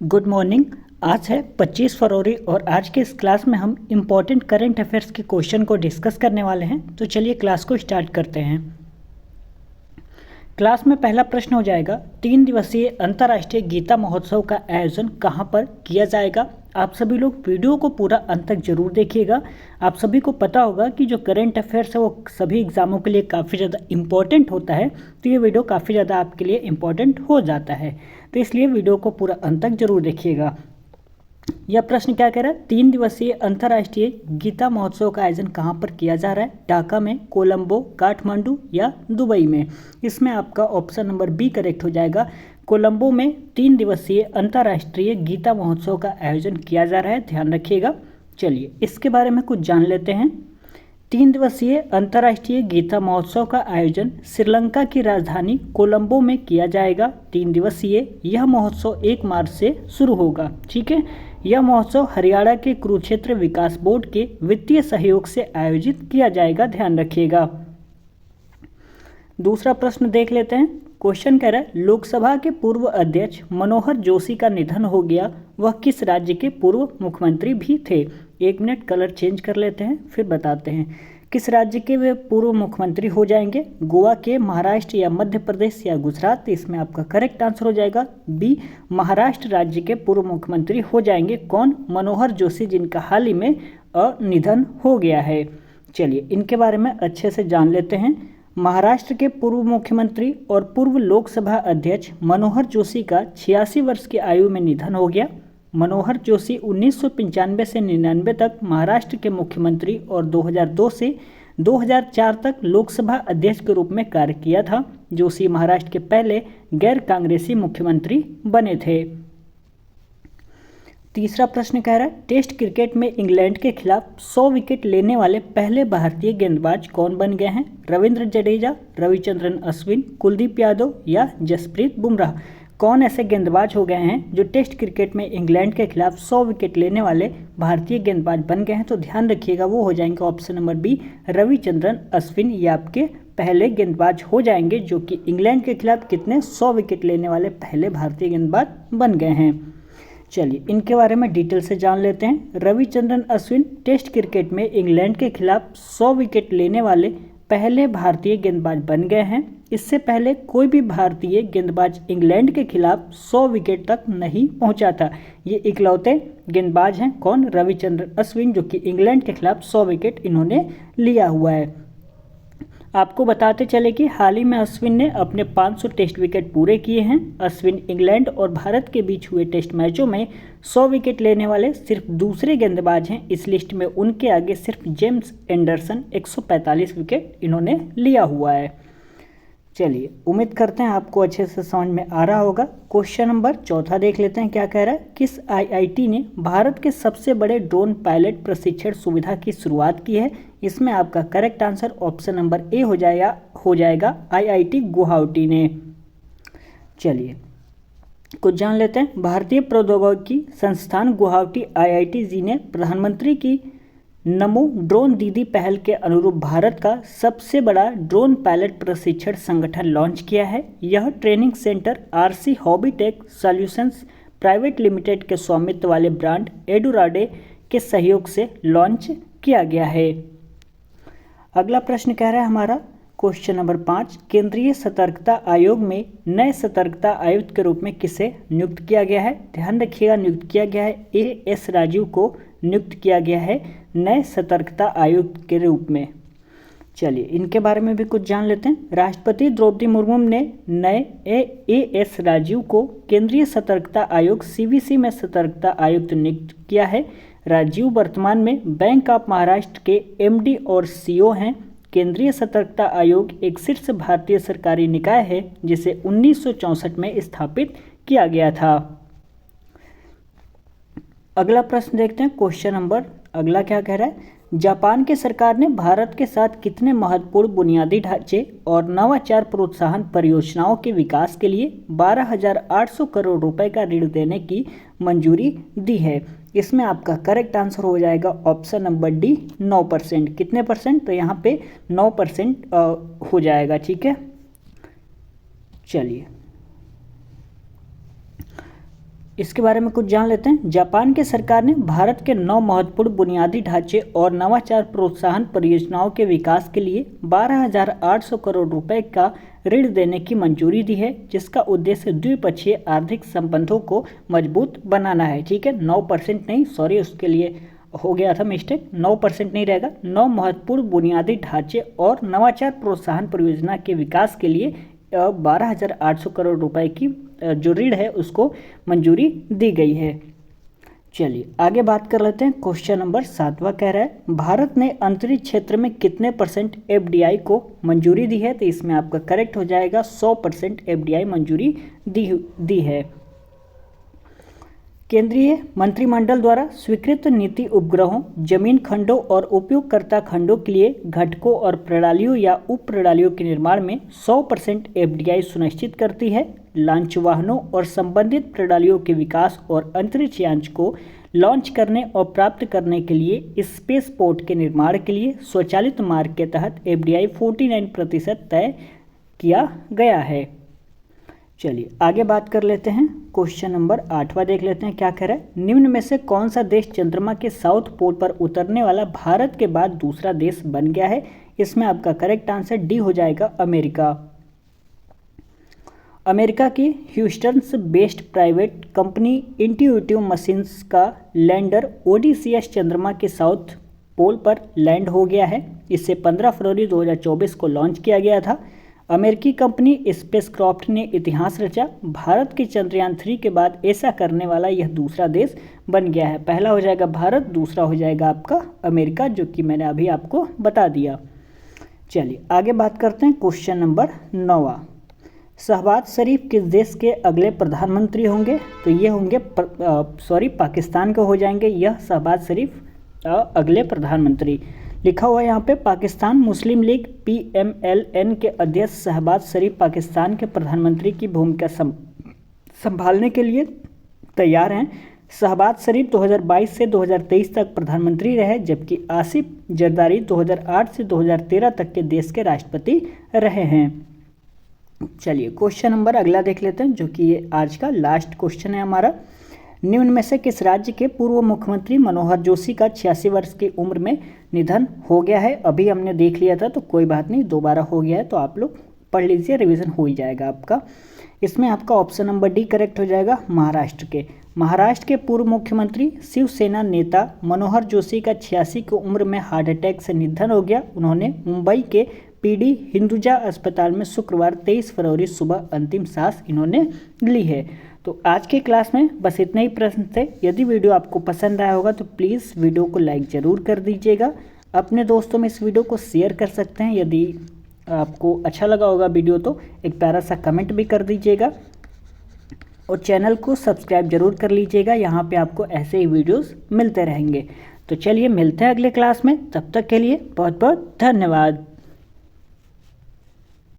Good morning. आज है 25 फरवरी और आज के इस क्लास में हम इम्पॉर्टेंट करंट अफेयर्स के क्वेश्चन को डिस्कस करने वाले हैं। तो चलिए क्लास को स्टार्ट करते हैं। क्लास में पहला प्रश्न हो जाएगा, 3 दिवसीय अंतर्राष्ट्रीय गीता महोत्सव का आयोजन कहाँ पर किया जाएगा। आप सभी लोग वीडियो को पूरा अंत तक जरूर देखिएगा। आप सभी को पता होगा कि जो करंट अफेयर्स है वो सभी एग्जामों के लिए काफ़ी ज़्यादा इम्पॉर्टेंट होता है, तो ये वीडियो काफ़ी ज़्यादा आपके लिए इम्पॉर्टेंट हो जाता है। तो इसलिए वीडियो को पूरा अंत तक जरूर देखिएगा। यह प्रश्न क्या कह रहा है, 3 दिवसीय अंतर्राष्ट्रीय गीता महोत्सव का आयोजन कहाँ पर किया जा रहा है। ढाका में, कोलंबो, काठमांडू या दुबई में। इसमें आपका ऑप्शन नंबर बी करेक्ट हो जाएगा। कोलंबो में 3 दिवसीय अंतर्राष्ट्रीय गीता महोत्सव का आयोजन किया जा रहा है, ध्यान रखिएगा। चलिए इसके बारे में कुछ जान लेते हैं। 3 दिवसीय अंतर्राष्ट्रीय गीता महोत्सव का आयोजन श्रीलंका की राजधानी कोलंबो में किया जाएगा। 3 दिवसीय यह महोत्सव 1 मार्च से शुरू होगा। ठीक है, यह महोत्सव हरियाणा के कुरुक्षेत्र विकास बोर्ड के वित्तीय सहयोग से आयोजित किया जाएगा, ध्यान रखिएगा। दूसरा प्रश्न देख लेते हैं। क्वेश्चन कह रहा है, लोकसभा के पूर्व अध्यक्ष मनोहर जोशी का निधन हो गया, वह किस राज्य के पूर्व मुख्यमंत्री भी थे। 1 मिनट कलर चेंज कर लेते हैं फिर बताते हैं। किस राज्य के वे पूर्व मुख्यमंत्री हो जाएंगे, गोवा के, महाराष्ट्र या मध्य प्रदेश या गुजरात। इसमें आपका करेक्ट आंसर हो जाएगा बी, महाराष्ट्र राज्य के पूर्व मुख्यमंत्री हो जाएंगे। कौन? मनोहर जोशी, जिनका हाल ही में निधन हो गया है। चलिए इनके बारे में अच्छे से जान लेते हैं। महाराष्ट्र के पूर्व मुख्यमंत्री और पूर्व लोकसभा अध्यक्ष मनोहर जोशी का 86 वर्ष की आयु में निधन हो गया। मनोहर जोशी 1995 से 99 तक महाराष्ट्र के मुख्यमंत्री और 2002 से 2004 तक लोकसभा अध्यक्ष के रूप में कार्य किया था। जोशी महाराष्ट्र के पहले गैर कांग्रेसी मुख्यमंत्री बने थे। तीसरा प्रश्न कह रहा है, टेस्ट क्रिकेट में इंग्लैंड के खिलाफ 100 विकेट लेने वाले पहले भारतीय गेंदबाज कौन बन गए हैं। रविंद्र जडेजा, रविचंद्रन अश्विन, कुलदीप यादव या जसप्रीत बुमराह। कौन ऐसे गेंदबाज हो गए हैं जो टेस्ट क्रिकेट में इंग्लैंड के खिलाफ 100 विकेट लेने वाले भारतीय गेंदबाज बन गए हैं। तो ध्यान रखिएगा, वो हो जाएंगे option number B, Ravichandran Ashwin. ये आपके पहले गेंदबाज हो जाएंगे जो कि इंग्लैंड के खिलाफ कितने 100 विकेट लेने वाले पहले भारतीय गेंदबाज बन गए हैं। चलिए इनके बारे में डिटेल से जान लेते हैं। रविचंद्रन अश्विन टेस्ट क्रिकेट में इंग्लैंड के खिलाफ 100 विकेट लेने वाले पहले भारतीय गेंदबाज बन गए हैं। इससे पहले कोई भी भारतीय गेंदबाज इंग्लैंड के खिलाफ 100 विकेट तक नहीं पहुंचा था। ये इकलौते गेंदबाज हैं। कौन? रविचंद्रन अश्विन, जो कि इंग्लैंड के खिलाफ 100 विकेट इन्होंने लिया हुआ है। आपको बताते चले कि हाल ही में अश्विन ने अपने 500 टेस्ट विकेट पूरे किए हैं। अश्विन इंग्लैंड और भारत के बीच हुए टेस्ट मैचों में 100 विकेट लेने वाले सिर्फ दूसरे गेंदबाज हैं। इस लिस्ट में उनके आगे सिर्फ जेम्स एंडरसन 145 विकेट इन्होंने लिया हुआ है। चलिए उम्मीद करते हैं आपको अच्छे से समझ में आ रहा होगा। क्वेश्चन नंबर 4 देख लेते हैं, क्या कह रहा है। किस आईआईटी ने भारत के सबसे बड़े ड्रोन पायलट प्रशिक्षण सुविधा की शुरुआत की है। इसमें आपका correct answer option number A हो जाएगा आईआईटी गुवाहाटी ने। चलिए कुछ जान लेते हैं। भारतीय प्रौद्योगिकी संस्थान गुवाहाटी आईआईटी जी ने प्रधानमंत्री की नमो ड्रोन दीदी पहल के अनुरूप भारत का सबसे बड़ा ड्रोन पायलट प्रशिक्षण संगठन लॉन्च किया है। यह training centre RC Hobbytech Solutions Private Limited के स्वामित्व वाले ब्रांड एडुराडे के सहयोग से लॉन्च किया गया है। अगला प्रश्न कह रहा है हमारा क्वेश्चन नंबर 5, केंद्रीय सतर्कता आयोग में नए सतर्कता आयुक्त के रूप में किसे नियुक्त किया गया है। ध्यान रखिएगा, नियुक्त किया गया है एएस राजीव को नियुक्त किया गया है नए सतर्कता आयुक्त के रूप में। चलिए इनके बारे में भी कुछ जान लेते हैं। राष्ट्रपति द्रौपदी मुर्मू ने नए एएस राजीव को केंद्रीय सतर्कता आयोग सीवीसी में सतर्कता आयुक्त नियुक्त किया है। राजीव वर्तमान में बैंक ऑफ महाराष्ट्र के एमडी और सीईओ हैं। केंद्रीय सतर्कता आयोग एक शीर्ष भारतीय सरकारी निकाय है जिसे 1964 में स्थापित किया गया था। अगला प्रश्न देखते हैं। क्वेश्चन नंबर अगला क्या कह रहा है, जापान की सरकार ने भारत के साथ कितने महत्वपूर्ण बुनियादी ढांचे और नवाचार प्रोत्साहन परियोजनाओं के विकास के लिए 12,800 करोड़ रुपए का ऋण देने की मंजूरी दी है। इसमें आपका करेक्ट आंसर हो जाएगा ऑप्शन नंबर डी 9%। कितने परसेंट? तो यहाँ पे 9% हो जाएगा। ठीक है, चलिए इसके बारे में कुछ जान लेते हैं। जापान की सरकार ने भारत के 9 महत्वपूर्ण बुनियादी ढांचे और नवाचार प्रोत्साहन परियोजनाओं के विकास के लिए 12,800 करोड़ रुपए का ऋण देने की मंजूरी दी है, जिसका उद्देश्य द्विपक्षीय आर्थिक संबंधों को मजबूत बनाना है। ठीक है, 9% नहीं, सॉरी उसके लिए हो गया था मिस्टेक, 9% नहीं रहेगा। 9 महत्वपूर्ण बुनियादी ढांचे और नवाचार प्रोत्साहन परियोजना के विकास के लिए 12,800 करोड़ रुपए की जो ऋण है उसको मंजूरी दी गई है। चलिए आगे बात कर लेते हैं। क्वेश्चन नंबर 7वां कह रहा है भारत ने अंतरिक्ष क्षेत्र में कितने % FDI को मंजूरी दी है? तो इसमें आपका करेक्ट हो जाएगा 100% FDI मंजूरी दी है। केंद्रीय मंत्रिमंडल द्वारा स्वीकृत नीति उपग्रहों, जमीन खंडों और उपयोगकर्ता खंडों के लिए घटकों और प्रणालियों या उप प्रणालियों के निर्माण में 100% FDI सुनिश्चित करती है। लॉन्च वाहनों और संबंधित प्रणालियों के विकास और अंतरिक्ष यान को लॉन्च करने और प्राप्त करने के लिए स्पेस पोर्ट के निर्माण के लिए स्वचालित मार्ग के तहत FDI 49% तय किया गया है। चलिए आगे बात कर लेते हैं। क्वेश्चन नंबर 8वां देख लेते हैं क्या कह रहा है। निम्न में से कौन सा देश चंद्रमा के साउथ पोल पर उतरने वाला भारत के बाद दूसरा देश बन गया है? इसमें आपका करेक्ट आंसर डी हो जाएगा, अमेरिका। अमेरिका की Houston based private company intuitive machines का लैंडर ओडिसीएस चंद्रमा के साउथ पोल पर लैंड हो गया है। इसे 15 फरवरी 2024 को लॉन्च किया गया था। अमेरिकी कंपनी स्पेसक्राफ्ट ने इतिहास रचा। भारत के चंद्रयान 3 के बाद ऐसा करने वाला यह दूसरा देश बन गया है। पहला हो जाएगा भारत, दूसरा हो जाएगा आपका अमेरिका, जो कि मैंने अभी आपको बता दिया। चलिए आगे बात करते हैं। क्वेश्चन नंबर 9वां, शहबाज शरीफ किस देश के अगले प्रधानमंत्री होंगे? तो ये होंगे पाकिस्तान के हो जाएंगे यह शहबाज शरीफ अगले प्रधानमंत्री। लिखा हुआ यहाँ पे पाकिस्तान मुस्लिम लीग PMLN के अध्यक्ष शहबाज शरीफ पाकिस्तान के प्रधानमंत्री की भूमिका संभालने के लिए तैयार हैं। शहबाज शरीफ 2022 से 2023 तक प्रधानमंत्री रहे, जबकि आसिफ जरदारी 2008 से 2013 तक के देश के राष्ट्रपति रहे हैं। चलिए क्वेश्चन नंबर अगला देख लेते हैं, जो कि ये आज का लास्ट क्वेश्चन है हमारा। निम्न में से किस राज्य के पूर्व मुख्यमंत्री मनोहर जोशी का 86 वर्ष की उम्र में निधन हो गया है? अभी हमने देख लिया था तो कोई बात नहीं, दोबारा हो गया है तो आप लोग पढ़ लीजिए, रिवीजन हो ही जाएगा आपका। इसमें आपका ऑप्शन नंबर डी करेक्ट हो जाएगा, महाराष्ट्र के। महाराष्ट्र के पूर्व मुख्यमंत्री शिवसेना नेता मनोहर जोशी का 86 की उम्र में हार्ट अटैक से निधन हो गया। उन्होंने मुंबई के PD हिंदुजा अस्पताल में शुक्रवार 23 फरवरी सुबह अंतिम सांस इन्होंने ली है। तो आज के क्लास में बस इतने ही प्रश्न थे। यदि वीडियो आपको पसंद आया होगा तो प्लीज़ वीडियो को लाइक ज़रूर कर दीजिएगा। अपने दोस्तों में इस वीडियो को शेयर कर सकते हैं। यदि आपको अच्छा लगा होगा वीडियो तो एक प्यारा सा कमेंट भी कर दीजिएगा और चैनल को सब्सक्राइब जरूर कर लीजिएगा। यहाँ पे आपको ऐसे ही वीडियोस मिलते रहेंगे। तो चलिए मिलते हैं अगले क्लास में, तब तक के लिए बहुत बहुत धन्यवाद।